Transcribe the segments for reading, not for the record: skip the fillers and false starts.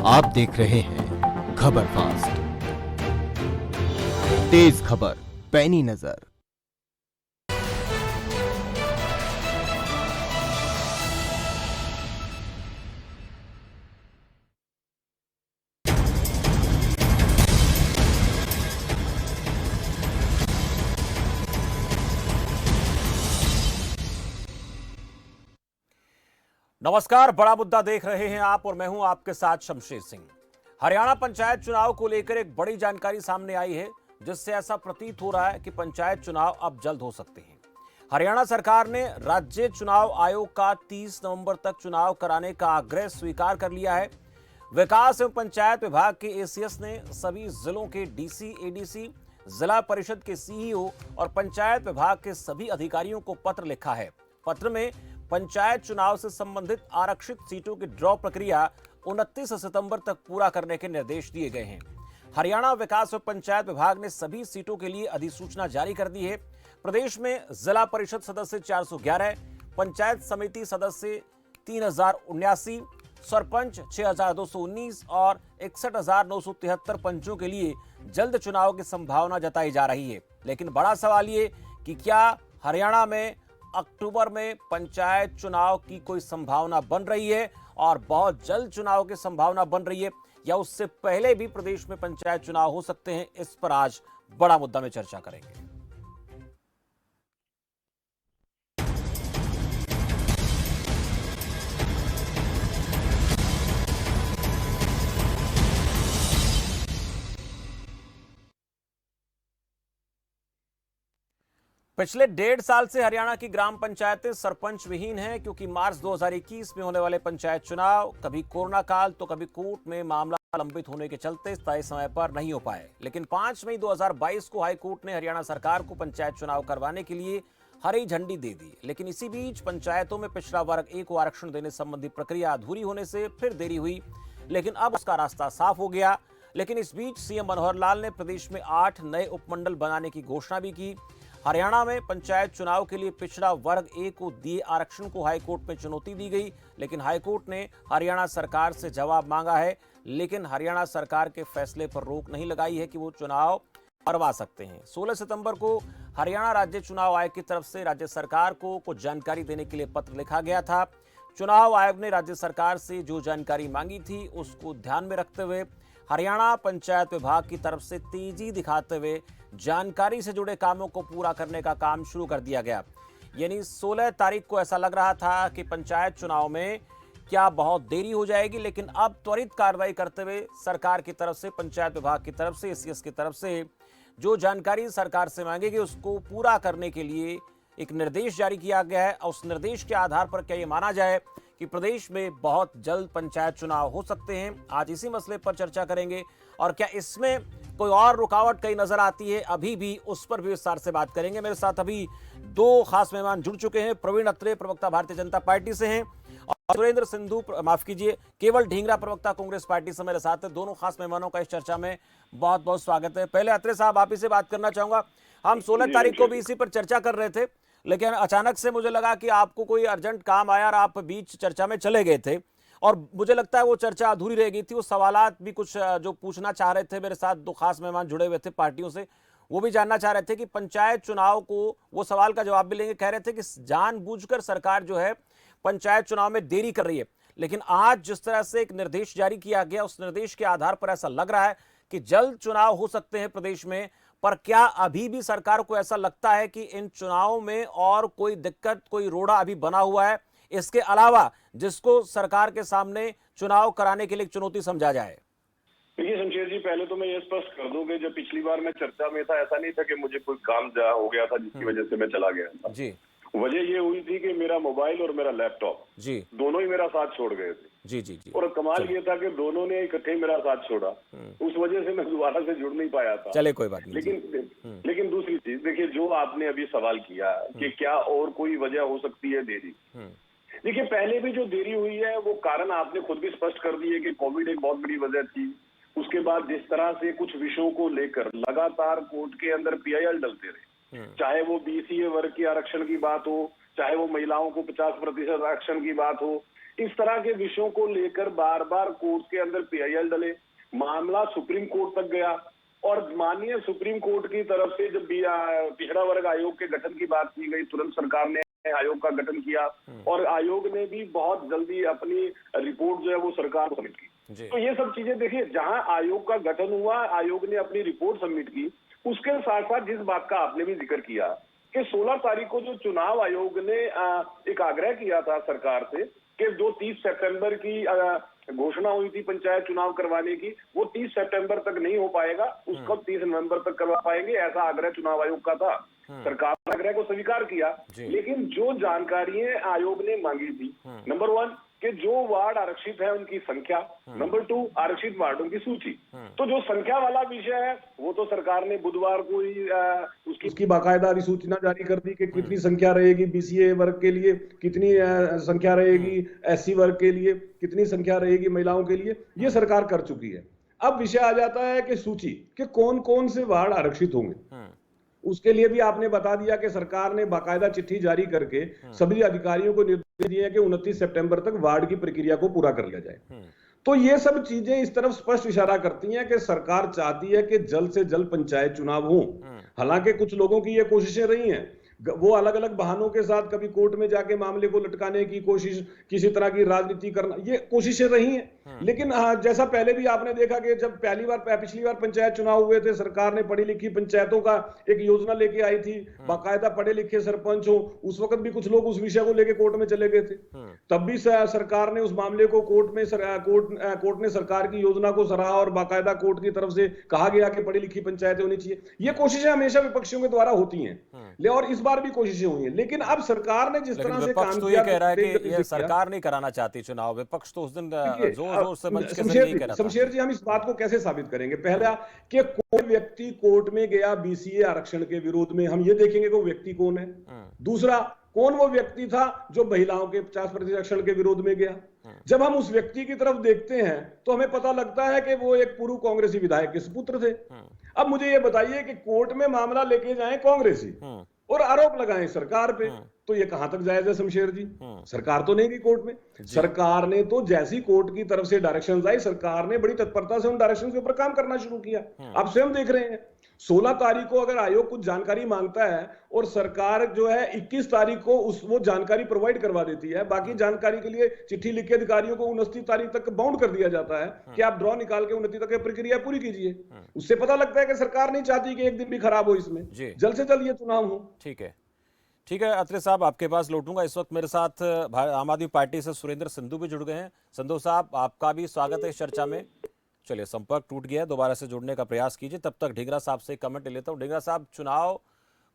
आप देख रहे हैं खबर फास्ट, तेज खबर, पैनी नजर। नमस्कार, बड़ा मुद्दा देख रहे हैं आप और मैं हूं आपके साथ शमशेर सिंह। हरियाणा पंचायत चुनाव को लेकर एक बड़ी जानकारी सामने आई है, जिससे ऐसा प्रतीत हो रहा है कि पंचायत चुनाव अब जल्द हो सकते हैं। हरियाणा सरकार ने राज्य चुनाव आयोग का 30 नवंबर तक चुनाव कराने का आग्रह स्वीकार कर लिया है। विकास एवं पंचायत विभाग के एसीएस ने सभी जिलों के डीसी, एडीसी, जिला परिषद के सीईओ और पंचायत विभाग के सभी अधिकारियों को पत्र लिखा है। पत्र में पंचायत चुनाव से संबंधित आरक्षित सीटों की ड्रॉ प्रक्रिया 29 सितंबर तक पूरा करने के निर्देश दिए गए हैं। हरियाणा विकास और पंचायत विभाग ने सभी सीटों के लिए अधिसूचना जारी कर दी है। प्रदेश में जिला परिषद सदस्य 411, पंचायत समिति सदस्य 3079, सरपंच 6219 और 61,973 पंचों के लिए जल्द चुनाव की संभावना जताई जा रही है। लेकिन बड़ा सवाल ये कि क्या हरियाणा में अक्टूबर में पंचायत चुनाव की कोई संभावना बन रही है और बहुत जल्द चुनाव की संभावना बन रही है, या उससे पहले भी प्रदेश में पंचायत चुनाव हो सकते हैं? इस पर आज बड़ा मुद्दा में चर्चा करेंगे। पिछले 1.5 साल से हरियाणा की ग्राम पंचायतें सरपंच विहीन हैं, क्योंकि मार्च 2021 में होने वाले पंचायत चुनाव कभी कोरोना काल तो कभी कोर्ट में मामला लंबित होने के चलते तय समय पर नहीं हो पाए। लेकिन 5 मई 2022 को हाईकोर्ट ने हरियाणा सरकार को पंचायत चुनाव करवाने के लिए हरी झंडी दे दी। लेकिन इसी बीच पंचायतों में पिछड़ा वर्ग ए को आरक्षण देने संबंधी प्रक्रिया अधूरी होने से फिर देरी हुई, लेकिन अब उसका रास्ता साफ हो गया। लेकिन इस बीच सीएम मनोहर लाल ने प्रदेश में 8 नए उपमंडल बनाने की घोषणा भी की। हरियाणा में पंचायत चुनाव के लिए पिछड़ा वर्ग ए को दिए आरक्षण को हाईकोर्ट में चुनौती दी गई, लेकिन हाईकोर्ट ने हरियाणा सरकार से जवाब मांगा है। लेकिन हरियाणा सरकार के फैसले पर रोक नहीं लगाई है कि वो चुनाव करवा सकते हैं। 16 सितंबर को हरियाणा राज्य चुनाव आयोग की तरफ से राज्य सरकार को कुछ जानकारी देने के लिए पत्र लिखा गया था। चुनाव आयोग ने राज्य सरकार से जो जानकारी मांगी थी उसको ध्यान में रखते हुए हरियाणा पंचायत विभाग की तरफ से तेजी दिखाते हुए जानकारी से जुड़े कामों को पूरा करने का काम शुरू कर दिया गया। यानी 16 तारीख को ऐसा लग रहा था कि पंचायत चुनाव में क्या बहुत देरी हो जाएगी, लेकिन अब त्वरित कार्रवाई करते हुए सरकार की तरफ से, पंचायत विभाग की तरफ से, एसीएस की तरफ से जो जानकारी सरकार से मांगेगी उसको पूरा करने के लिए एक निर्देश जारी किया गया है। और उस निर्देश के आधार पर क्या ये माना जाए कि प्रदेश में बहुत जल्द पंचायत चुनाव हो सकते हैं? आज इसी मसले पर चर्चा करेंगे। और क्या इसमें कोई और रुकावट कहीं नजर आती है अभी भी, उस पर भी विस्तार से बात करेंगे। मेरे साथ अभी 2 खास मेहमान जुड़ चुके हैं। प्रवीण अत्रे, प्रवक्ता भारतीय जनता पार्टी से हैं, और सुरेंद्र सिंधु, माफ कीजिए, केवल ढींगरा, प्रवक्ता कांग्रेस पार्टी से मेरे साथ है। दोनों खास मेहमानों का इस चर्चा में बहुत बहुत स्वागत है। पहले अत्रे साहब, आप ही से बात करना चाहूंगा। हम 16 तारीख को भी इसी पर चर्चा कर रहे थे, लेकिन अचानक से मुझे लगा कि आपको कोई अर्जेंट काम आया और आप बीच चर्चा में चले गए थे, और मुझे लगता है वो चर्चा अधूरी रह गई थी। वो सवालात भी कुछ जो पूछना चाह रहे थे, मेरे साथ 2 खास मेहमान जुड़े हुए थे पार्टियों से, वो भी जानना चाह रहे थे कि पंचायत चुनाव को, वो सवाल का जवाब भी लेंगे। कह रहे थे कि जानबूझकर सरकार जो है पंचायत चुनाव में देरी कर रही है। लेकिन आज जिस तरह से एक निर्देश जारी किया गया, उस निर्देश के आधार पर ऐसा लग रहा है कि जल्द चुनाव हो सकते हैं प्रदेश में। पर क्या अभी भी सरकार को ऐसा लगता है कि इन चुनावों में और कोई दिक्कत, कोई रोड़ा अभी बना हुआ है इसके अलावा, जिसको सरकार के सामने चुनाव कराने के लिए चुनौती समझा जाए? देखिए शमशेर जी, पहले तो मैं ये स्पष्ट कर दूं कि जब पिछली बार मैं चर्चा में था, ऐसा नहीं था कि मुझे कोई काम हो गया था जिसकी वजह से मैं चला गया था जी। वजह ये हुई थी कि मेरा मोबाइल और मेरा लैपटॉप जी दोनों ही मेरा साथ छोड़ गए थे। जी जी जी। और कमाल ये था कि दोनों ने इकट्ठे मेरा साथ छोड़ा। उस वजह से मैं दोबारा से जुड़ नहीं पाया था। चले, कोई बात नहीं। लेकिन दूसरी चीज देखिए, जो आपने अभी सवाल किया कि क्या और कोई वजह हो सकती है देरी, देखिए पहले भी जो देरी हुई है वो कारण आपने खुद भी स्पष्ट कर दिए कि कोविड एक बहुत बड़ी वजह थी। उसके बाद जिस तरह से कुछ विषयों को लेकर लगातार कोर्ट के अंदर पीआईएल डलते रहे, चाहे वो बीसीए वर्ग के आरक्षण की बात हो, चाहे वो महिलाओं को 50% आरक्षण की बात हो, इस तरह के विषयों को लेकर बार बार कोर्ट के अंदर पीआईएल डले, मामला सुप्रीम कोर्ट तक गया और माननीय सुप्रीम कोर्ट की तरफ से जब पिछड़ा वर्ग आयोग के गठन की बात की गई, तुरंत सरकार ने आयोग का गठन किया और आयोग ने भी बहुत जल्दी अपनी रिपोर्ट जो है वो सरकार को सबमिट की। तो ये सब चीजें देखिए, जहां आयोग का गठन हुआ, आयोग ने अपनी रिपोर्ट सबमिट की, उसके साथ साथ जिस बात का आपने भी जिक्र किया कि 16 तारीख को जो चुनाव आयोग ने एक आग्रह किया था सरकार से कि जो 30 सितंबर की घोषणा हुई थी पंचायत चुनाव करवाने की, वो 30 सितंबर तक नहीं हो पाएगा, उसको 30 नवंबर तक करवा पाएंगे, ऐसा आग्रह चुनाव आयोग का था। सरकार ने आग्रह को स्वीकार किया, लेकिन जो जानकारियां आयोग ने मांगी थी, नंबर 1 कि जो वार्ड आरक्षित है उनकी संख्या, नंबर 2 आरक्षित वार्डों की सूची। तो जो संख्या वाला विषय है वो तो सरकार ने बुधवार को ही उसकी बाकायदा अधिसूचना जारी कर दी कि कितनी संख्या रहेगी बीसीए वर्ग के लिए, कितनी संख्या रहेगी एससी वर्ग के लिए, कितनी संख्या रहेगी महिलाओं के लिए, ये सरकार कर चुकी है। अब विषय आ जाता है कि सूची कि कौन कौन से वार्ड आरक्षित होंगे। उसके लिए भी आपने बता दिया कि सरकार ने बाकायदा चिट्ठी जारी करके सभी अधिकारियों को निर्देश दिए कि 29 सितंबर तक वार्ड की प्रक्रिया को पूरा कर लिया जाए। तो ये सब चीजें इस तरफ स्पष्ट इशारा करती हैं कि सरकार चाहती है कि जल्द से जल्द पंचायत चुनाव हो। हालांकि कुछ लोगों की ये कोशिशें रही हैं, वो अलग अलग बहानों के साथ कभी कोर्ट में जाके मामले को लटकाने की कोशिश, किसी तरह की राजनीति करना, ये कोशिशें रही हैं। लेकिन जैसा पहले भी आपने देखा कि जब पिछली बार पंचायत चुनाव हुए थे, सरकार ने पढ़ी लिखी पंचायतों का एक योजना लेके आई थी, बाकायदा पढ़े लिखे सरपंच हो, उस वक्त भी कुछ लोग उस विषय को लेके कोर्ट में चले गए थे। तब भी सरकार ने उस मामले को कोर्ट ने सरकार की योजना को सराहा और बाकायदा कोर्ट की तरफ से कहा गया कि पढ़ी लिखी पंचायतें होनी चाहिए। ये कोशिशें हमेशा विपक्षियों के द्वारा होती हैं और इस बार भी कोशिशें हुई हैं। लेकिन अब सरकार ने जिस तरह से काम तो किया, ये कह रहा है कि ये सरकार नहीं कराना चाहती चुनाव, विपक्ष तो उस दिन जोर से मंच के जरिए कह रहा था। शमशेर जी, हम इस बात को कैसे साबित करेंगे? पहला कि कोई व्यक्ति कोर्ट में गया बीसीए आरक्षण के विरोध में, हम ये देखेंगे कि वो व्यक्ति कौन है। दूसरा, कौन वो व्यक्ति था जो महिलाओं के 50% आरक्षण के विरोध में गया। जब हम उस व्यक्ति की तरफ देखते हैं तो हमें पता लगता है कि वो एक पूर्व कांग्रेसी विधायक के सुपुत्र थे। अब मुझे ये बताइए कि कोर्ट में मामला लेके जाएं कांग्रेसी और आरोप लगाएं सरकार पे, तो ये कहां तक जायज है शमशेर जी? सरकार तो नहीं गई कोर्ट में। सरकार ने तो जैसी कोर्ट की तरफ से डायरेक्शंस आई, सरकार ने बड़ी तत्परता से उन डायरेक्शंस के ऊपर काम करना शुरू किया। आप स्वयं देख रहे हैं 16 तारीख को अगर आयोग कुछ जानकारी मांगता है और सरकार जो है 21 तारीख को वो जानकारी प्रोवाइड करवा देती है, बाकी जानकारी के लिए चिट्ठी लिख के अधिकारियों को 29 तारीख तक बाउंड कर दिया जाता है कि आप ड्रॉ निकाल के 29 तक प्रक्रिया पूरी कीजिए। उससे पता लगता है कि सरकार नहीं चाहती कि एक दिन भी खराब हो इसमें, जल्द से जल्द ये चुनाव हो। ठीक है अत्रे साहब, आपके पास लौटूंगा। इस वक्त मेरे साथ आम आदमी पार्टी से सुरेंद्र सिंधु भी जुड़ गए हैं। सिंधु साहब, आपका भी स्वागत है इस चर्चा में। चलिए, संपर्क टूट गया है, दोबारा से जुड़ने का प्रयास कीजिए। तब तक ढींगरा साहब से कमेंट ले लेता हूँ। ढींगरा साहब, चुनाव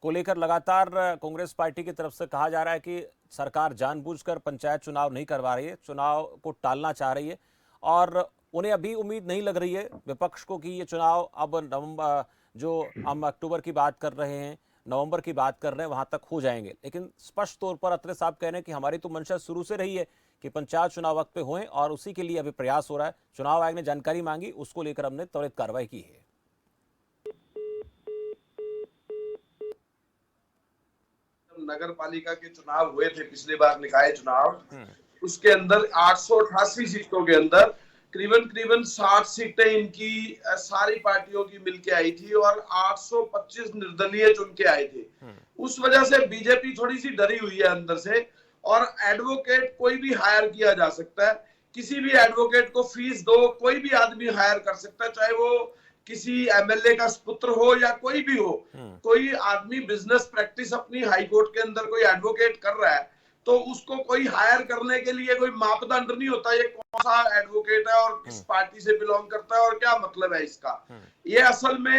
को लेकर लगातार कांग्रेस पार्टी की तरफ से कहा जा रहा है कि सरकार जानबूझकर पंचायत चुनाव नहीं करवा रही है, चुनाव को टालना चाह रही है, और उन्हें अभी उम्मीद नहीं लग रही है विपक्ष को कि ये चुनाव अब नवंबर, जो हम अक्टूबर की बात कर रहे हैं, नवंबर की बात कर रहे हैं, वहां तक हो जाएंगे। लेकिन स्पष्ट तौर पर अत्रे साहब कह रहे हैं कि हमारी तो मंशा शुरू से रही है कि पंचायत चुनाव वक्त पे हों, और उसी के लिए अभी प्रयास हो रहा है। चुनाव आयोग ने जानकारी मांगी, उसको लेकर हमने त्वरित कार्रवाई की है। नगर पालिका के चुनाव हुए थे पिछले बार, निकाय चुनाव, उसके अंदर 888 सीटों के अंदर करीबन 60 सीटें इनकी सारी पार्टियों की मिलके आई थी और 825 निर्दलीय चुन के आए थे। उस वजह से बीजेपी थोड़ी सी डरी हुई है अंदर से, और एडवोकेट कोई भी हायर किया जा सकता है, किसी भी एडवोकेट को फीस दो, कोई भी आदमी हायर कर सकता है, चाहे वो किसी एमएलए का पुत्र हो या कोई भी हो। कोई आदमी बिजनेस प्रैक्टिस अपनी हाई कोर्ट के अंदर कोई एडवोकेट कर रहा है तो उसको कोई हायर करने के लिए कोई मापदंड नहीं होता, ये कौन सा एडवोकेट है और किस पार्टी से बिलोंग करता है और क्या मतलब है इसका। ये असल में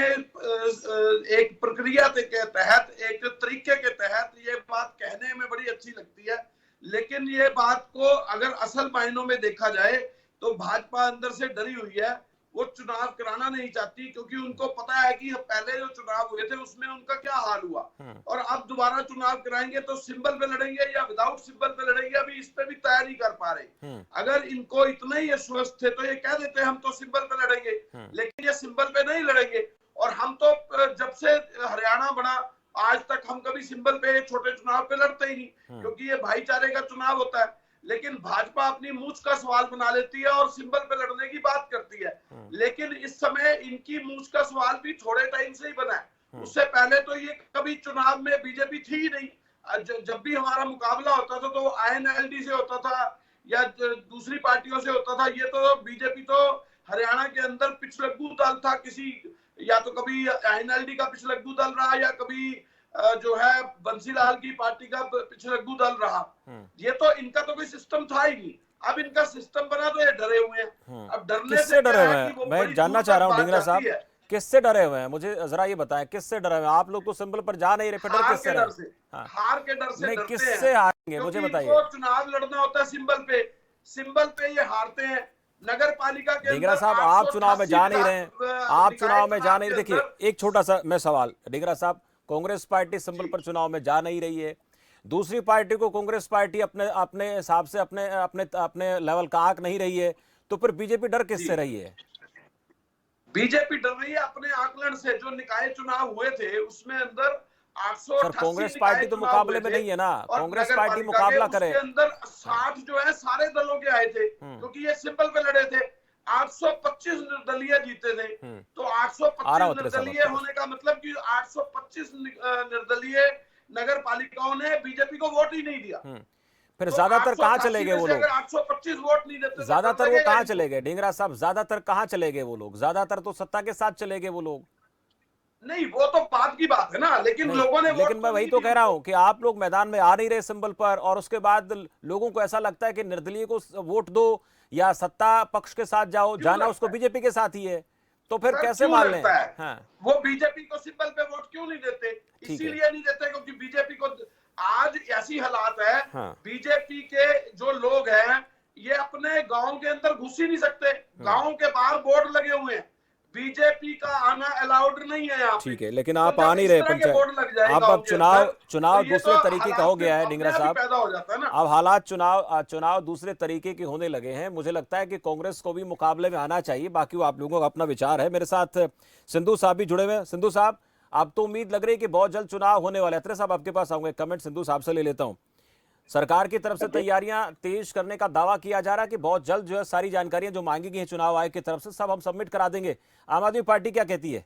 एक प्रक्रिया के तहत, एक तरीके के तहत ये बात कहने में बड़ी अच्छी लगती है, लेकिन ये बात को अगर असल मायनों में देखा जाए तो भाजपा अंदर से डरी हुई है। वो चुनाव कराना नहीं चाहती क्योंकि उनको पता है कि पहले जो चुनाव हुए थे उसमें उनका क्या हाल हुआ, और अब दोबारा चुनाव कराएंगे तो सिंबल पे लड़ेंगे या विदाउट सिंबल पे लड़ेंगे, अभी इस पे भी तैयारी नहीं कर पा रहे। अगर इनको इतना ही आश्वस्त थे तो ये कह देते हम तो सिंबल पे लड़ेंगे, लेकिन ये सिंबल पे नहीं लड़ेंगे। और हम तो जब से हरियाणा बना आज तक हम कभी सिंबल पे छोटे चुनाव पे लड़ते ही नहीं, क्योंकि ये भाईचारे का चुनाव होता है। लेकिन भाजपा अपनी मूंछ का सवाल बना लेती है और सिंबल पे लड़ने की बात करती है। लेकिन इस समय इनकी मूंछ का सवाल भी थोड़े टाइम से ही बना है। उससे पहले तो ये कभी चुनाव में बीजेपी थी ही नहीं। जब भी हमारा मुकाबला होता था तो INLD से होता था या दूसरी पार्टियों से होता था। ये तो बीजेपी तो हरियाणा के अंदर पिछलग्गू दल था, किसी या तो कभी INLD का पिछलग्गू दल रहा या कभी जो है बंसीलाल की पार्टी का पिछलग्गू दल रहा। ये तो इनका तो कोई सिस्टम था ही नहीं। अब इनका सिस्टम बना तो ये डरे हुए हैं। अब डरने से किससे डरे हुए क्या है कि वो हैं? मैं बड़ी जानना दूर चाह रहा तक हूँ बात ढींगरा जाती साहब, है। किससे डरे हुए हैं? मुझे जरा ये बताएं, किससे डरे हुए हैं? आप लोग तो सिंबल पर जा नहीं रहे, फिर डर हार किससे के रहे? डर से, हाँ, हार के डर से नहीं, डरते किससे हैं हारेंगे मुझे क्योंकि बताइए। इनको चुनाव लड़ना होता है सिंबल पे ये हारते हैं। नगर पालिका के ढींगरा अंदर साहब, आप चुनाव में जा नहीं रहे हैं, आप निकाय चुनाव में जा चुनाव नहीं के देखिए, अंदर एक छोटा सा मैं सवाल, ढींगरा साहब, कांग्रेस पार्टी सिंबल पर चुनाव में जा नहीं रही है, दूसरी पार्टी को कांग्रेस पार्टी अपने अपने हिसाब से अपने अपने अपने लेवल का आंक नहीं रही है, तो फिर बीजेपी डर किससे रही है? बीजेपी डर रही है अपने आकलन से। जो निकाय चुनाव हुए थे उसमें अंदर सर, 888 कांग्रेस निकाय पार्टी तो चुनाव मुकाबले हुए में थे नहीं है ना, और कांग्रेस नगर पार्टी पालिका के मुकाबला उसके करे। अंदर 60 जो है सारे दलों के आए थे क्योंकि ये सिंबल पे लड़े थे। 825 निर्दलीय जीते थे। तो आ रहा 825 हूं तेरे साहब निर्दलीय होने का मतलब कि 825 निर्दलीय नगर पालिकाओं ने बीजेपी को वोट ही नहीं दिया। फिर तो ज्यादातर कहाँ 888 चले गए में वो से लोग? अगर 825 वोट नहीं देते तो ज्यादातर डर वो लगेगा कहाँ इनको। चले गए ढींगरा साहब? ज्यादातर कहाँ चले गए वो लोग? ज्यादातर तो सत्ता के साथ चले गए वो लोग। नहीं, वो तो बात की बात है ना, लेकिन नहीं, लोगों ने लेकिन वोट मैं तो वही नहीं तो दी कह रहा उनको। हूं कि आप लोग मैदान में आ नहीं रहे सिंबल पर, और उसके बाद लोगों को ऐसा लगता है कि निर्दलीय को वोट दो या सत्ता पक्ष के साथ जाओ, क्यों जाना लगता उसको है? बीजेपी के साथ ही है, तो फिर सर कैसे क्यों मान लें? लगता है? हाँ, वो बीजेपी को सिंबल पे वोट क्यों नहीं देते? ठीक है। इसीलिए नहीं देते क्योंकि बीजेपी को आज ऐसी हालात है। हाँ। बीजेपी के जो लोग हैं ये अपने गांव के अंदर घुस ही नहीं सकते। गांव के बाहर बोर्ड लगे हुए हैं, बीजेपी का आना अलाउड नहीं है यहाँ पे। ठीक है, लेकिन तो आप जब आ नहीं इस रहे तरह के पंचायत, बोर्ड लग जाए आप गांव अब के चुनाव अंदर, चुनाव तो ये दूसरे तो तरीके का हालात हो गया है अपने ढींगरा आप ही साहब। पैदा हो जाता है ना। अब हालात चुनाव दूसरे तरीके के होने लगे हैं। मुझे लगता है कि कांग्रेस को भी मुकाबले में आना चाहिए। बाकी वो आप लोगों का अपना विचार है। मेरे साथ सिंधु साहब भी जुड़े हुए हैं। सिंधु साहब, अब तो उम्मीद लग रही है कि बहुत जल्द चुनाव होने वाले हैं। अत्रे साहब, आपके पास आऊंगे, कमेंट सिंधु साहब से ले लेता हूं। सरकार की तरफ से तैयारियां तेज करने का दावा किया जा रहा है कि बहुत जल्द जो है सारी जानकारियां जो मांगी गई हैं चुनाव आयोग की तरफ से सब हम सबमिट करा देंगे। आम आदमी पार्टी क्या कहती है?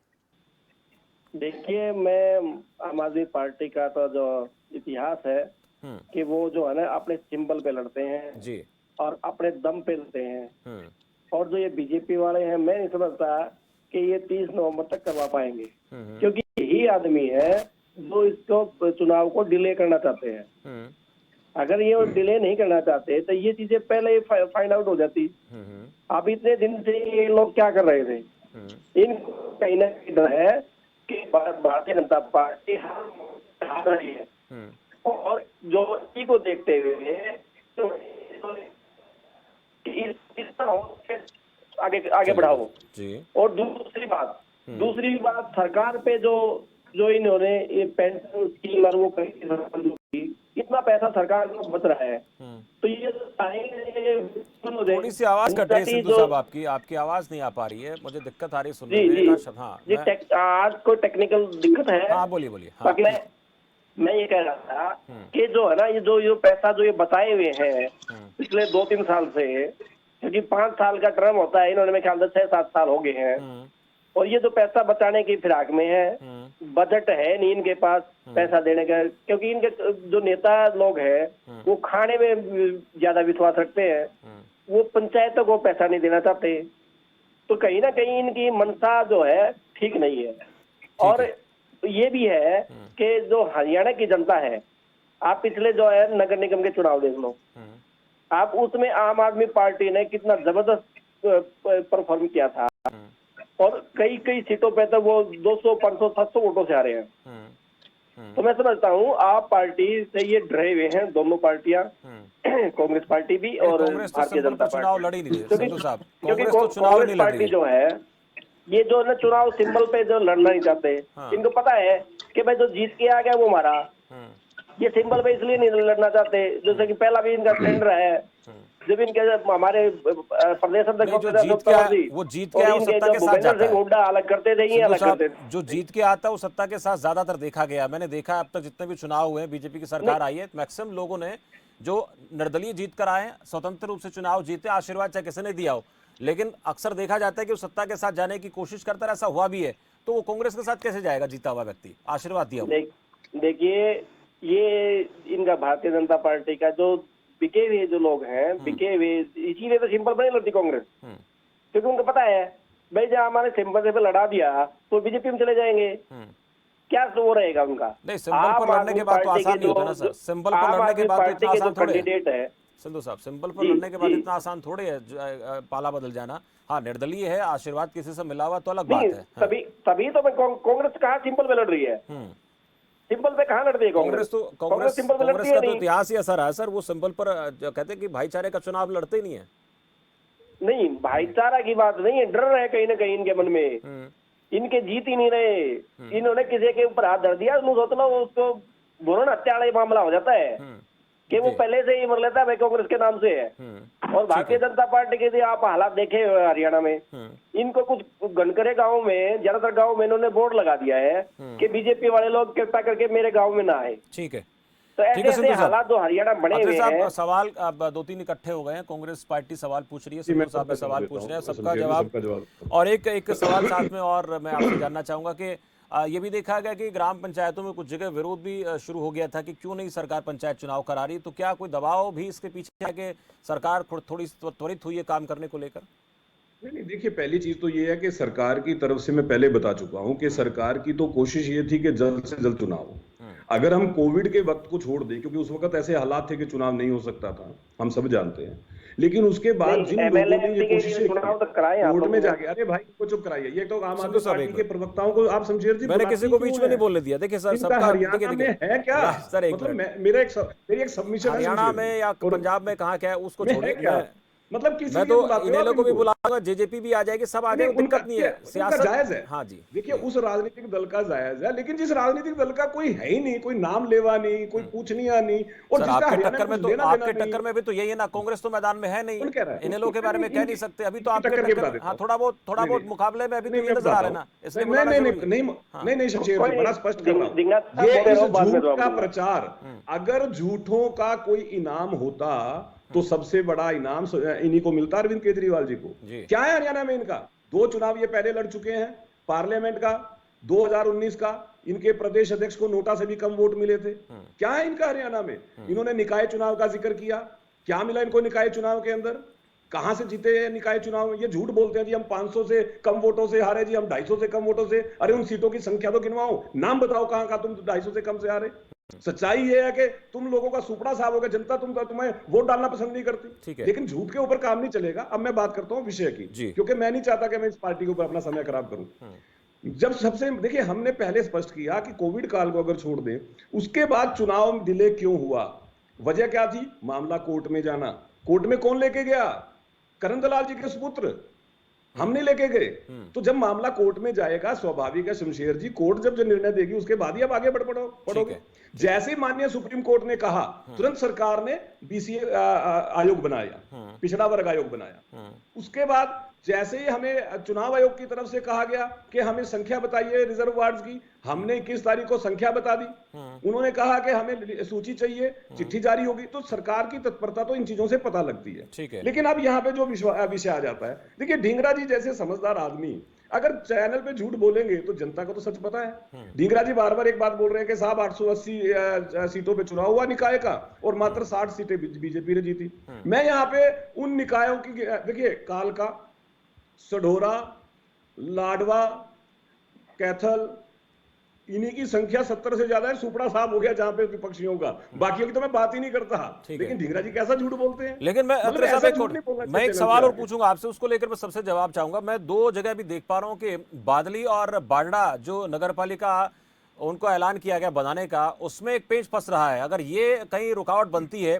देखिए, मैं आम आदमी पार्टी का तो जो इतिहास है कि वो जो है ना अपने सिंबल पे लड़ते हैं जी, और अपने दम पे लड़ते हैं। और जो ये बीजेपी वाले हैं, मैं नहीं समझता कि ये 30 नवंबर तक करवा पाएंगे, क्योंकि यही आदमी है जो इसको चुनाव को डिले करना चाहते हैं। अगर ये डिले नहीं करना चाहते तो ये चीजें पहले ही फाइंड आउट हो जाती। अब इतने दिन से ये लोग क्या कर रहे थे? इनको कहीं ना कहीं डर है कि भारतीय जनता पार्टी हार रही है, और जो इसी को देखते हुए तो इस तरह आगे बढ़ाओ। जी। और दूसरी बात सरकार पे जो इन्होंने ये पेंशन स्कीम और वो की, इतना पैसा सरकार को बच रहा है, तो ये थोड़ी सी आवाज कट रही है सिंधु साहब, आपकी आवाज नहीं आ पा रही है, मुझे दिक्कत आ रही है सुनने में। हाँ, आज कोई टेक्निकल दिक्कत है। हाँ, बोलिए। हाँ, बाकी मैं ये कह रहा था कि जो है ना ये जो पैसा जो ये बताए हुए हैं पिछले 2-3 साल से, क्योंकि 5 साल का टर्म होता है, इन्होंने मेरे ख्याल से 6-7 साल हो गए हैं, और ये जो पैसा बचाने की फिराक में है, बजट है नहीं इनके पास पैसा देने का, क्योंकि इनके जो नेता लोग हैं वो खाने में ज्यादा विश्वास रखते हैं, वो पंचायतों को पैसा नहीं देना चाहते। तो कहीं ना कहीं इनकी मंशा जो है ठीक नहीं है। और ये भी है कि जो हरियाणा की जनता है, आप पिछले जो है नगर निगम के चुनाव देख लो, आप उसमें आम आदमी पार्टी ने कितना जबरदस्त परफॉर्म किया था, और कई सीटों पे तो वो 200, 500, 700 वोटों से आ रहे हैं। तो मैं समझता हूँ आप पार्टी से ये डरे हुए हैं दोनों पार्टियां, कांग्रेस पार्टी भी और भारतीय जनता पार्टी। चुनाव लड़ी नहीं रही सिंधु साहब, क्योंकि कांग्रेस तो चुनाव नहीं कांग्रेस लड़ पार्टी रही। जो है ये जो ना चुनाव सिंबल पे जो लड़ना नहीं चाहते, इनको पता है कि भाई जो जीत के आ गया वो हमारा। ये सिंबल पे इसलिए नहीं लड़ना चाहते, जैसे कि पहला भी इनका टेंडर है, जब इनके हमारे प्रदेश अध्यक्ष वो जीत के आया वो सत्ता के साथ जाता है। हुड्डा अलग करते थे, ये अलग करते थे। जो जीत के आता है वो सत्ता के साथ ज्यादातर देखा गया। मैंने देखा अब तक जितने भी चुनाव हुए हैं, बीजेपी की सरकार आई है, मैक्सिमम लोगों ने जो निर्दलीय जीत कर आए, स्वतंत्र रूप से चुनाव जीते, आशीर्वाद चाहे किसी ने दिया हो, लेकिन अक्सर देखा जाता है कि वो सत्ता के साथ जाने की कोशिश करता है, ऐसा हुआ भी है, तो वो कांग्रेस के साथ कैसे जाएगा जीता हुआ व्यक्ति, आशीर्वाद दिया हुआ? देखिए, ये इनका भारतीय जनता पार्टी का जो बिके हुए जो लोग हैं, बिके हुए, इसीलिए तो सिंपल नहीं लड़ती कांग्रेस, क्योंकि उनको पता है भाई जब हमारे सिंपल से पे लड़ा दिया तो बीजेपी में चले जाएंगे, क्या वो रहेगा उनका। नहीं, सिंबल पर लड़ने के बाद तो आसान नहीं होता ना सर, सिंबल पर लड़ने के बाद तो इतना आसान थोड़े है सिंधु साहब, सिंबल पर लड़ने के बाद इतना आसान थोड़े है पाला बदल जाना। हाँ, निर्दलीय है, आशीर्वाद किसी से मिला हुआ तो अलग बात है। तभी तो कांग्रेस कहाँ सिंपल पे लड़ रही है, सिंपल पे कहाँ लड़ रही है कांग्रेस? तो कांग्रेस का तो इतिहास ही ऐसा रहा है सर, वो सिंबल पर कहते हैं कि भाईचारे का चुनाव लड़ते नहीं है। नहीं, भाईचारा की बात नहीं है, डर है कहीं ना कहीं इनके मन में, इनके जीत ही नहीं रहे। इन्होंने किसी के ऊपर हाथ धर दिया, सोच लो उसको भ्रूण हत्या वाला मामला हो जाता है कि वो पहले से ही मर लेता है, कांग्रेस के नाम से है। और भारतीय जनता पार्टी के आप हालात देखे हरियाणा में, इनको कुछ गनकरे गांव में, ज्यादातर गांव में इन्होंने बोर्ड लगा दिया है कि बीजेपी वाले लोग कृपा करके मेरे गांव में ना आए। ठीक है, तो ऐसे हालात जो हरियाणा बने हुए हैं। सवाल अब 2-3 इकट्ठे हो गए हैं, कांग्रेस पार्टी सवाल पूछ रही है, सिंधु साहब भी सवाल पूछ रहे हैं, सबका जवाब। और एक सवाल साथ में और मैं आपसे जानना चाहूंगा कि ये भी देखा गया कि ग्राम पंचायतों में कुछ जगह विरोध भी शुरू हो गया था कि क्यों नहीं सरकार पंचायत चुनाव करा रही, तो क्या कोई दबाव भी इसके पीछे है कि सरकार थोड़ी त्वरित हुई है काम करने को लेकर? नहीं, देखिए, पहली चीज तो ये है कि सरकार की तरफ से मैं पहले बता चुका हूं कि सरकार की तो कोशिश ये थी कि जल्द से जल्द चुनाव हो। अगर हम कोविड के वक्त को छोड़ दें, क्योंकि उस वक्त ऐसे हालात थे कि चुनाव नहीं हो सकता था, हम सब जानते हैं, लेकिन उसके बाद जिन लोगों ने ये कोशिश कोर्ट में जाके, अरे भाई को चुप कराइए, ये तो आम आदमी पार्टी के प्रवक्ताओं को आप शमशेर जी, मैंने किसी को बीच में नहीं बोलने दिया। देखिए सर, सबका हरियाणा में है क्या सर, मतलब मेरी एक सबमिशन है, हरियाणा में या पंजाब में कहाँ क्या है उसको छोड़िए, मतलब किसी मैं तो इन्हीं लोगों को भी बुलाऊंगा, जेजेपी भी आ जाएगी, सब आ जाएगी, दिक्कत नहीं है, सियासत जायज है। हाँ जी, देखिए, उस राजनीतिक दल का जायज है, लेकिन जिस राजनीतिक दल का कोई है ही नहीं, कोई नाम लेवा नहीं, कोई पूछनिया नहीं, और आपके टक्कर में भी तो यही है ना, कांग्रेस तो मैदान में है नहीं, इन लोगों के बारे में कह नहीं सकते अभी तो आपके टक्कर। हाँ, थोड़ा बहुत मुकाबले में अभी तो नजर आ रहा है ना, इसलिए नहीं शमशेर जी, बड़ा स्पष्ट कर रहा हूं, ये इस झूठ का प्रचार, अगर झूठों का कोई इनाम होता तो सबसे बड़ा इनाम इन्हीं को मिलता, अरविंद केजरीवाल जी को। क्या है हरियाणा में इनका? 2 चुनाव ये पहले लड़ चुके हैं, पार्लियामेंट का 2019 का, इनके प्रदेश अध्यक्ष को नोटा से भी कम वोट मिले थे। क्या है इनका हरियाणा में? इन्होंने निकाय चुनाव का जिक्र किया, क्या मिला इनको निकाय चुनाव के अंदर? कहां से जीते हैं निकाय चुनाव? ये झूठ बोलते हैं जी हम 500 से कम वोटों से हारे जी, हम 250 से कम वोटों से। अरे उन सीटों की संख्या तो गिनवाओ, नाम बताओ कहां का तुम 250 से कम से हारे। सच्चाई ये है कि तुम लोगों का सुपड़ा साहब हो गया, जनता तुम्हें वोट डालना पसंद नहीं करती, लेकिन झूठ के ऊपर काम नहीं चलेगा। अब मैं बात करता हूं विषय की, क्योंकि मैं नहीं चाहता कि मैं इस पार्टी के ऊपर अपना समय खराब करूं। जब सबसे देखिए, हमने पहले स्पष्ट किया कि कोविड काल को अगर छोड़ दें, उसके बाद चुनाव डिले क्यों हुआ, वजह क्या थी? मामला कोर्ट में जाना। कोर्ट में कौन लेके गया? करण दलाल जी के सुपुत्र, हमने लेके गए। तो जब मामला कोर्ट में जाएगा, स्वाभाविक है शमशेर जी, कोर्ट जब जो निर्णय देगी उसके बाद ही आप आगे बढ़ोगे। जैसे माननीय सुप्रीम कोर्ट ने कहा, तुरंत सरकार ने बीसीए आयोग बनाया, पिछड़ा वर्ग आयोग बनाया। उसके बाद जैसे ही हमें चुनाव आयोग की तरफ से कहा गया कि हमें संख्या बताइए रिजर्व वार्ड्स की, हमने 21 तारीख को संख्या बता दी। उन्होंने कहा कि हमें सूची चाहिए, चिट्ठी जारी होगी। तो सरकार की तत्परता तो इन चीजों से पता लगती है। लेकिन अब यहाँ पे जो विषय आ जाता है, देखिए ढींगरा जी जैसे समझदार आदमी अगर चैनल पे झूठ बोलेंगे तो जनता को तो सच पता है। ढींगरा जी बार बार एक बात बोल रहे हैं कि साहब 880 सीटों पे चुनाव हुआ निकाय का और मात्र 60 सीटें बीजेपी ने जीती। मैं यहाँ पे उन निकायों की, देखिए कालका, सढौरा, लाडवा, कैथल, इन्हीं की संख्या 70 से ज्यादा है। सुपड़ा साहब हो गया जहां पे विपक्षियों का, बाकियों की तो मैं बात ही नहीं करता। लेकिन ढींगरा जी कैसा झूठ बोलते हैं। लेकिन मैं एक सवाल और पूछूंगा आपसे, उसको लेकर मैं सबसे जवाब चाहूंगा। मैं 2 जगह भी देख पा रहा हूं कि बादली और बाडड़ा जो नगरपालिका उनको ऐलान किया गया बनाने का, उसमें एक पेच फंस रहा है। अगर ये कहीं रुकावट बनती है,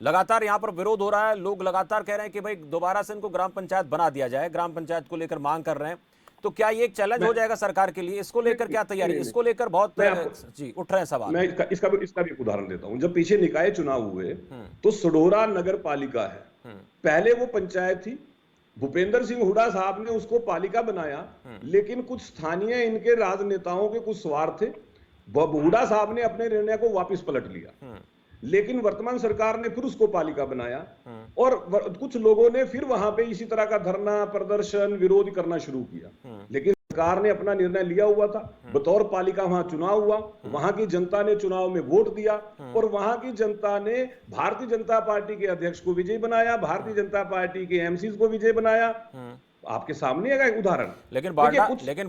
लगातार यहाँ पर विरोध हो रहा है, लोग लगातार कह रहे हैं कि भाई दोबारा से इनको ग्राम पंचायत बना दिया जाए, ग्राम पंचायत को लेकर मांग कर रहे हैं, तो क्या ये एक चैलेंज हो जाएगा सरकार के लिए? इसको लेकर क्या तैयारी? इसको लेकर बहुत जी उठ रहे हैं सवाल। मैं इसका भी एक उदाहरण देता हूं। जब पीछे निकाय चुनाव हुए तो सढौरा नगर पालिका है, पहले वो पंचायत थी, भूपेंद्र सिंह हुड्डा साहब ने उसको पालिका बनाया, लेकिन कुछ स्थानीय इनके राजनेताओं के कुछ स्वार्थ थे, हुड्डा साहब ने अपने निर्णय को वापस पलट लिया। लेकिन वर्तमान सरकार ने फिर उसको पालिका बनाया और कुछ लोगों ने फिर वहां पे इसी तरह का धरना प्रदर्शन विरोध करना शुरू किया। लेकिन सरकार ने अपना निर्णय लिया हुआ था, बतौर पालिका वहां चुनाव हुआ, वहां की जनता ने चुनाव में वोट दिया और वहां की जनता ने भारतीय जनता पार्टी के अध्यक्ष को विजयी बनाया, भारतीय जनता पार्टी के एमसीज को विजयी बनाया। आपके सामने है उदाहरण। लेकिन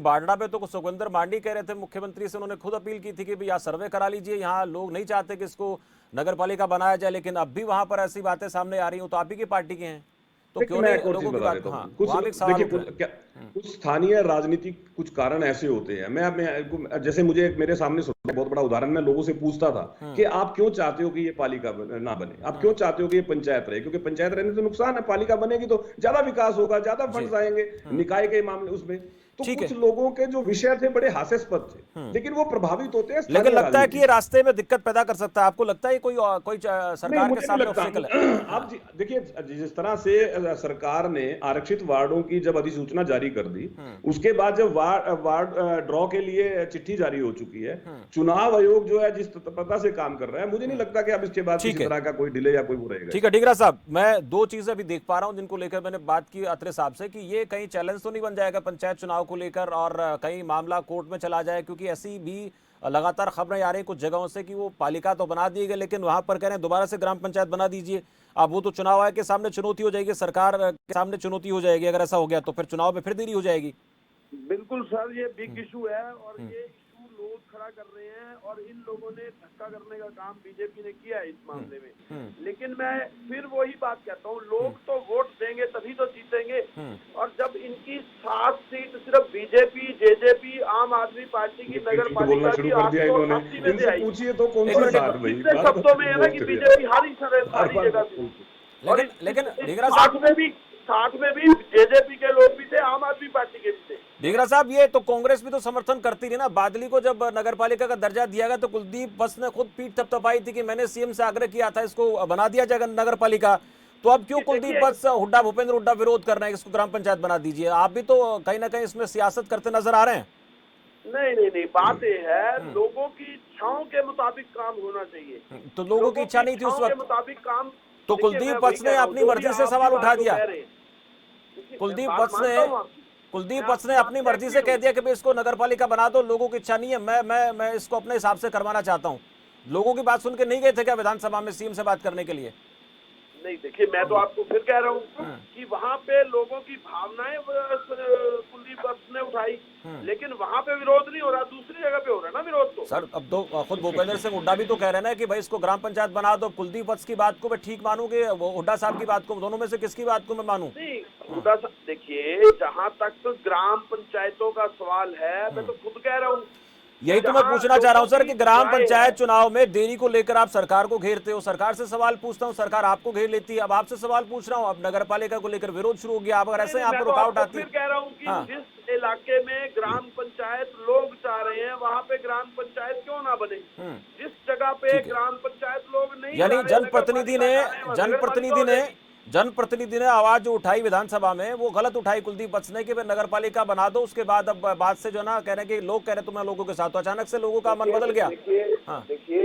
बारडा पे तो सुखविंदर मांडी कह रहे थे मुख्यमंत्री से, उन्होंने खुद अपील की थी कि भैया सर्वे करा लीजिए, यहाँ लोग नहीं चाहते कि इसको नगर पालिका बनाया जाए, लेकिन अब भी वहां पर ऐसी बातें सामने आ रही हो तो आप ही की पार्टी के हैं, तो क्यों नहीं लोगों की बात? कुछ स्थानीय राजनीतिक कुछ कारण ऐसे होते हैं। मैं जैसे मुझे मेरे सामने बहुत बड़ा उदाहरण, मैं लोगों से पूछता था कि आप क्यों चाहते हो कि ये पालिका ना बने, आप क्यों चाहते हो कि ये पंचायत रहे, क्योंकि पंचायत रहने से नुकसान है, पालिका बनेगी तो ज्यादा विकास होगा, ज्यादा फंड्स आएंगे निकाय के मामले उसमें। तो कुछ लोगों के जो विषय थे बड़े हास्यास्पद थे, लेकिन वो प्रभावित होते हैं। लेकिन लगता है कि ये रास्ते में दिक्कत पैदा कर सकता है, आपको लगता है कोई सरकार के सामने ऑब्स्टेकल है? आप देखिए, जिस तरह से सरकार ने आरक्षित वार्डों की जब अधिसूचना जारी कर दी, उसके बाद जब वार्ड ड्रॉ के लिए चिट्ठी जारी हो चुकी है, चुनाव आयोग जो है जिस तत्परता से काम कर रहा है, मुझे नहीं लगता कि अब इसके बाद किसी तरह का कोई डिले या कोई वो रहेगा। ठीक है ढींगरा साहब, मैं दो चीजें अभी देख पा रहा हूं जिनको लेकर मैंने बात की अत्रे साहब से, कि ये कहीं चैलेंज तो नहीं बन जाएगा पंचायत चुनाव को लेकर और कहीं मामला कोर्ट में चला जाए, क्योंकि ऐसी भी लगातार खबरें आ रही कुछ जगहों से कि वो पालिका तो बना दी गई लेकिन वहां पर कह रहे हैं दोबारा से ग्राम पंचायत बना दीजिए। अब वो तो चुनाव आयोग के सामने चुनौती हो जाएगी, सरकार के सामने चुनौती हो जाएगी, अगर ऐसा हो गया तो फिर चुनाव में फिर देरी हो जाएगी। बिल्कुल सर, ये बिग इशू है और ये इशू लोग खड़ा कर रहे हैं और इन लोगों ने धक्का करने का काम बीजेपी ने किया है इस मामले में। लेकिन मैं फिर वही बात कहता हूँ, लोग तो वोट देंगे तभी तो जीतेंगे, और जब इनकी 7 सीट सिर्फ बीजेपी, जेजेपी, आम आदमी पार्टी की नगर पालिका की 880 में से आई, पूछिए तो कौन सी बात भाई, शब्दों में है ना कि बीजेपी हारी सारी जगह से, लेकिन ढींगरा 60 में भी जेजेपी के लोग भी थे, आम आदमी पार्टी के भी थे। ढींगरा साहब, ये तो कांग्रेस भी तो समर्थन करती रही ना, बादली को जब नगर पालिका का दर्जा दिया गया तो कुलदीप बस ने खुद पीठ थपथपाई थी कि मैंने सीएम से आग्रह किया था इसको बना दिया जाएगा नगर पालिका, तो अब क्यों कुलदीप बस हुड्डा भूपेंद्र हुड्डा विरोध कर रहे हैं इसको ग्राम पंचायत बना दीजिए? आप भी तो कहीं ना कहीं इसमें सियासत करते नजर आ रहे हैं। नहीं, बात ये है लोगों की इच्छाओं के मुताबिक काम होना चाहिए, तो लोगों की इच्छा नहीं थी उस वक्त मुताबिक काम, तो कुलदीप बत्स ने अपनी मर्जी से सवाल उठा दिया। कुलदीप बत्स ने अपनी मर्जी से कह दिया कि भाई इसको नगर पालिका बना दो, लोगों की इच्छा नहीं है, मैं इसको अपने हिसाब से करवाना चाहता हूँ। लोगों की बात सुन के नहीं गए थे क्या विधानसभा में सीएम से बात करने के लिए? नहीं, देखिए मैं तो आपको फिर कह रहा हूँ कि वहाँ पे लोगों की भावनाएं कुलदीप बत्स ने उठाई, लेकिन वहाँ पे विरोध नहीं हो रहा, दूसरी जगह पे हो रहा है ना विरोध। तो सर अब तो खुद भूपेंद्र सिंह हुड्डा भी तो कह रहे हैं कि भाई इसको ग्राम पंचायत बना दो। कुलदीप बत्स की बात को मैं ठीक मानूंगी, वो हुड्डा साहब की बात को, दोनों में से किसकी बात को मैं मानूं? नहीं, हुड्डा साहब देखिए, जहाँ तक ग्राम पंचायतों का सवाल है, मैं तो खुद कह रहा हूँ, यही तो मैं पूछना चाह रहा हूं सर कि ग्राम पंचायत चुनाव में देरी को लेकर आप सरकार को घेरते हो, सरकार से सवाल पूछता हूं, सरकार आपको घेर लेती है। अब आपसे सवाल पूछ रहा हूं, अब नगर पालिका को लेकर विरोध शुरू हो गया, अब अगर ऐसे यहाँ पर रुकावट आती है। कह रहा हूँ कि जिस इलाके में ग्राम पंचायत लोग चाह रहे हैं वहाँ पे ग्राम पंचायत क्यों ना बने, जिस जगह पे ग्राम पंचायत लोग नहीं, यानी जनप्रतिनिधि ने आवाज जो उठाई विधानसभा में वो गलत उठाई कुलदीप बत्स ने कि नगर पालिका बना दो, उसके बाद अब बात से जो ना कह रहे हैं कि लोग कह रहे तुम्हें लोगों के साथ, तो अचानक से लोगों का मन बदल गया। देखिए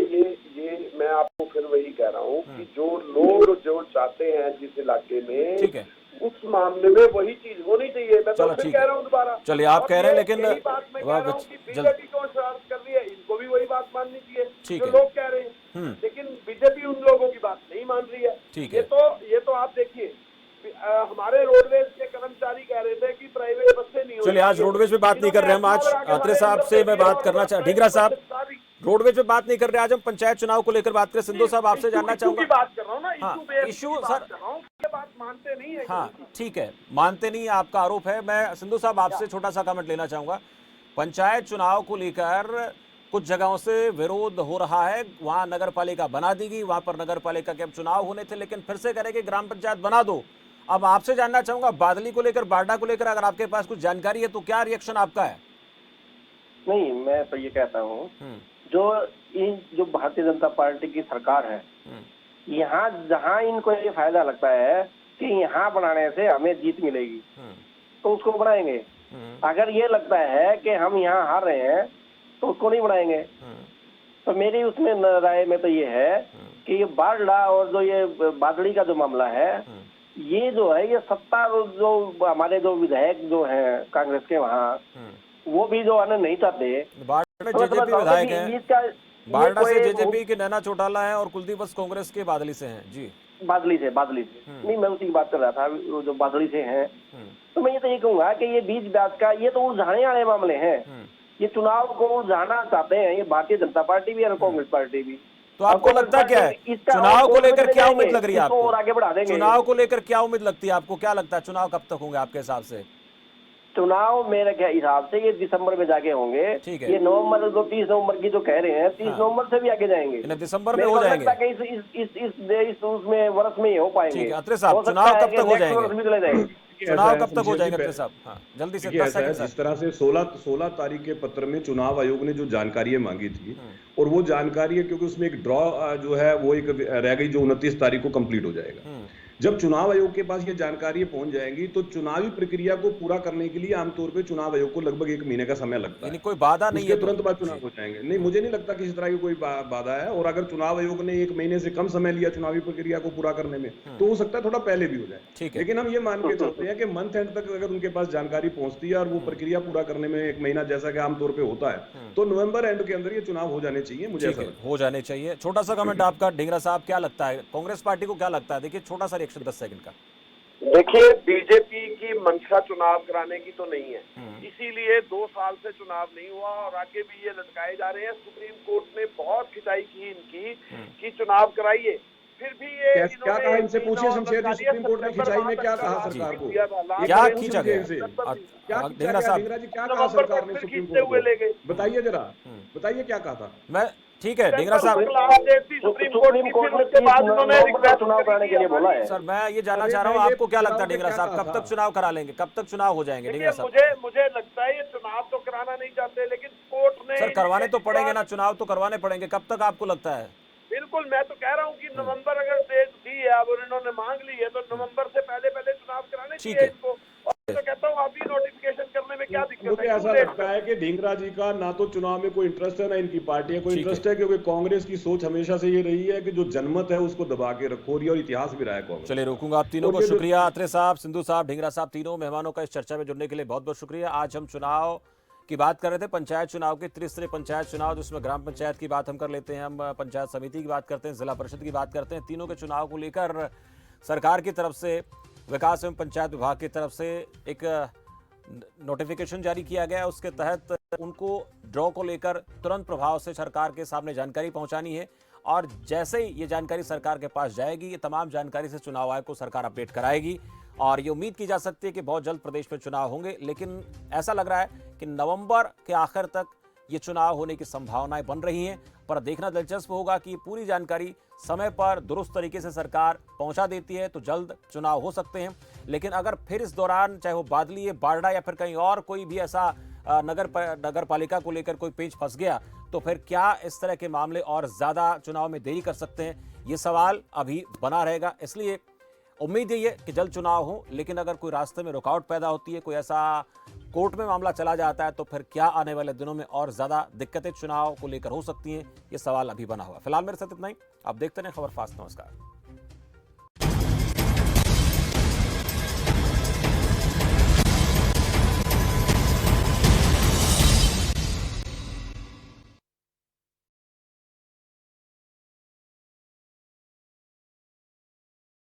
ये मैं आपको फिर वही कह रहा हूँ कि जो लोग जो चाहते हैं जिस इलाके में, ठीक है, उस मामले में वही चीज होनी चाहिए। मैं तो फिर कह रहा हूँ दोबारा, चलिए आप कह रहे हैं, लेकिन बीजेपी को शरारत कर रही है, इनको भी वही बात माननी चाहिए जो लोग कह रहे हैं, लेकिन बीजेपी उन लोगों की बात नहीं मान रही है। ये तो आप देखिए, हमारे रोडवेज के कर्मचारी कह रहे थे कि प्राइवेट बसें नहीं होती। चलिए आज रोडवेज पे बात नहीं कर रहे हम, आज अत्रे साहब से मैं बात करना चाह, ढींगरा साहब रोडवेज पे बात नहीं कर रहे, आज हम पंचायत चुनाव को लेकर बात करें। सिंधु साहब आपसे जानना चाहूंगा, बात कर रहा हूँ ना, इशू सर, बात मानते नहीं है। हाँ ठीक है, मानते नहीं आपका आरोप है। मैं सिंधु साहब आपसे छोटा सा कमेंट लेना चाहूंगा, पंचायत चुनाव को लेकर कुछ जगहों से विरोध हो रहा है, वहां नगर पालिका बना दी गई, वहां पर नगर पालिका के अब चुनाव होने थे, लेकिन फिर से करें कि ग्राम पंचायत बना दो। अब आपसे जानना चाहूंगा बादली को लेकर, बारडा को लेकर, अगर आपके पास कुछ जानकारी है तो क्या रिएक्शन आपका है? नहीं, मैं तो ये कहता हूँ जो भारतीय जनता पार्टी की सरकार है, यहाँ जहाँ इनको ये फायदा लगता है कि यहाँ बनाने से हमें जीत मिलेगी तो उसको बनाएंगे। अगर ये लगता है कि हम यहाँ हार रहे हैं तो उसको नहीं बनाएंगे। तो मेरी उसमें राय में तो ये है कि ये बारडा और जो ये बादड़ी का जो मामला है, ये जो है ये सत्ता जो हमारे जो विधायक जो हैं कांग्रेस के वहाँ, वो भी जो है नहीं चाहते। जेजेपी विधायक हैं, बारडा से जेजेपी के नैना चौटाला है और कुलदीप बस कांग्रेस के बादली से हैं। जी, बादली से नहीं, मैं उसी की बात कर रहा था, जो बादली से हैं। तो मैं ये कहूंगा कि ये बीच ब्याज का ये तो उलझाने वाले मामले हैं। ये चुनाव को उलझाना चाहते हैं ये भारतीय जनता पार्टी भी और कांग्रेस पार्टी भी। तो आपको लगता क्या है चुनाव को लेकर क्या उम्मीद लग रही है आपको? और आगे बढ़ा देंगे। चुनाव को लेकर क्या उम्मीद लगती है आपको? क्या लगता है चुनाव कब तक होंगे आपके हिसाब से? चुनाव मेरे हिसाब से ये दिसंबर में जाके होंगे। ये नवंबर, जो 30 नवंबर की जो कह रहे हैं, 30 नवंबर से भी आगे जाएंगे, दिसंबर में हो जाएंगे। इस उसमें वर्ष में ही हो पाएंगे। ठीक है अत्रे साहब, चुनाव कब तक हो जाएंगे? चुनाव कब तक हो जाएंगे अत्रे साहब? हाँ, जल्दी से। जिस तरह से 16 तारीख के पत्र में चुनाव आयोग ने जो जानकारियां मांगी थी, और वो जानकारी है क्योंकि उसमें एक ड्रॉ जो है वो एक रह गई जो 29 तारीख को कंप्लीट हो जाएगा। जब चुनाव आयोग के पास ये जानकारी पहुंच जाएंगी तो चुनावी प्रक्रिया को पूरा करने के लिए आमतौर पे चुनाव आयोग को लगभग 1 महीने का समय लगता है। कोई बाधा नहीं है, तुरंत बाद चुनाव हो जाएंगे। नहीं, मुझे नहीं लगता किसी तरह की कोई बाधा है। और अगर चुनाव आयोग ने 1 महीने से कम समय लिया चुनावी प्रक्रिया को पूरा करने में, तो हो सकता है थोड़ा पहले भी हो जाए। लेकिन हम ये मान के चलते हैं कि मंथ एंड तक अगर उनके पास जानकारी पहुंचती है और वो प्रक्रिया पूरा करने में 1 महीना जैसा कि आमतौर पर होता है, तो नवंबर एंड के अंदर ये चुनाव हो जाने चाहिए। मुझे हो जाने चाहिए। छोटा सा कमेंट आपका ढींगरा साहब, क्या लगता है कांग्रेस पार्टी को क्या लगता है? देखिए छोटा सा रिएक्शन 10 सेकंड का। देखिए, बीजेपी की मंशा चुनाव कराने की तो नहीं है, इसीलिए 2 साल से चुनाव नहीं हुआ और आगे भी ये लटकाए जा रहे हैं। सुप्रीम कोर्ट ने बहुत खिंचाई की इनकी कि चुनाव कराइए, फिर भी ये क्या कहा इनसे पूछिए शमशेर जी, सुप्रीम कोर्ट ने खिंचाई में क्या कहा सरकार को? क्या खींचा गया? ढींगरा जी क्या कहा सरकार ने सुप्रीम कोर्ट को? बताइए जरा, बताइए क्या कहा था। मैं ठीक है ढींगरा साहब, सुप्रीम कोर्ट ने चुनाव कराने के लिए बोला है। सर मैं ये जानना चाह रहा हूँ आपको क्या लगता है ढींगरा साहब, कब तक चुनाव करा लेंगे, कब तक चुनाव हो जाएंगे? ढींगरा साहब, मुझे लगता है ये चुनाव तो कराना नहीं चाहते, लेकिन कोर्ट ने सर करवाने तो पड़ेंगे ना, चुनाव तो करवाने पड़ेंगे। कब तक आपको लगता है? बिल्कुल, मैं तो कह रहा हूँ कि नवंबर अगर डेट दी है अब उन्होंने मांग ली है, तो नवंबर से पहले चुनाव कराने चाहिए इनको। तो कहता हूँ अभी नोटिफिकेशन करने में क्या दिक्कत है? मुझे ऐसा लगता है कि ढींगरा जी का ना तो चुनाव में कोई इंटरेस्ट है, ना इनकी पार्टी का कोई इंटरेस्ट है, क्योंकि कांग्रेस की सोच हमेशा से ये रही है कि जो जनमत है उसको दबा के रखो, और इतिहास भी रहा है कांग्रेस। चलिए रोकूंगा आप तीनों को। शुक्रिया अत्रे साहब, सिंधु साहब, ढींगरा साहब, तीनों मेहमानों का इस चर्चा में जुड़ने के लिए बहुत बहुत शुक्रिया। आज हम चुनाव की बात कर रहे थे, पंचायत चुनाव के, त्रिस्तरीय पंचायत चुनाव, जिसमें ग्राम पंचायत की बात हम कर लेते हैं, हम पंचायत समिति की बात करते हैं, जिला परिषद की बात करते हैं। तीनों के चुनाव को लेकर सरकार की तरफ से, विकास एवं पंचायत विभाग की तरफ से एक नोटिफिकेशन जारी किया गया। उसके तहत उनको ड्रॉ को लेकर तुरंत प्रभाव से सरकार के सामने जानकारी पहुंचानी है, और जैसे ही ये जानकारी सरकार के पास जाएगी, ये तमाम जानकारी से चुनाव आयोग को सरकार अपडेट कराएगी, और ये उम्मीद की जा सकती है कि बहुत जल्द प्रदेश में चुनाव होंगे। लेकिन ऐसा लग रहा है कि नवंबर के आखिर तक ये चुनाव होने की संभावनाएं बन रही हैं, पर देखना दिलचस्प होगा कि पूरी जानकारी समय पर दुरुस्त तरीके से सरकार पहुंचा देती है तो जल्द चुनाव हो सकते हैं। लेकिन अगर फिर इस दौरान चाहे वो बादली, बारडा या फिर कहीं और कोई भी ऐसा नगर पालिका को लेकर कोई पेच फंस गया, तो फिर क्या इस तरह के मामले और ज्यादा चुनाव में देरी कर सकते हैं? ये सवाल अभी बना रहेगा। इसलिए उम्मीद यही है कि जल्द चुनाव हो, लेकिन अगर कोई रास्ते में रुकावट पैदा होती है, कोई ऐसा कोर्ट में मामला चला जाता है, तो फिर क्या आने वाले दिनों में और ज्यादा दिक्कतें चुनाव को लेकर हो सकती हैं? ये सवाल अभी बना हुआ। फिलहाल मेरे साथ इतना ही। आप देखते रहें खबर फास्ट। नमस्कार।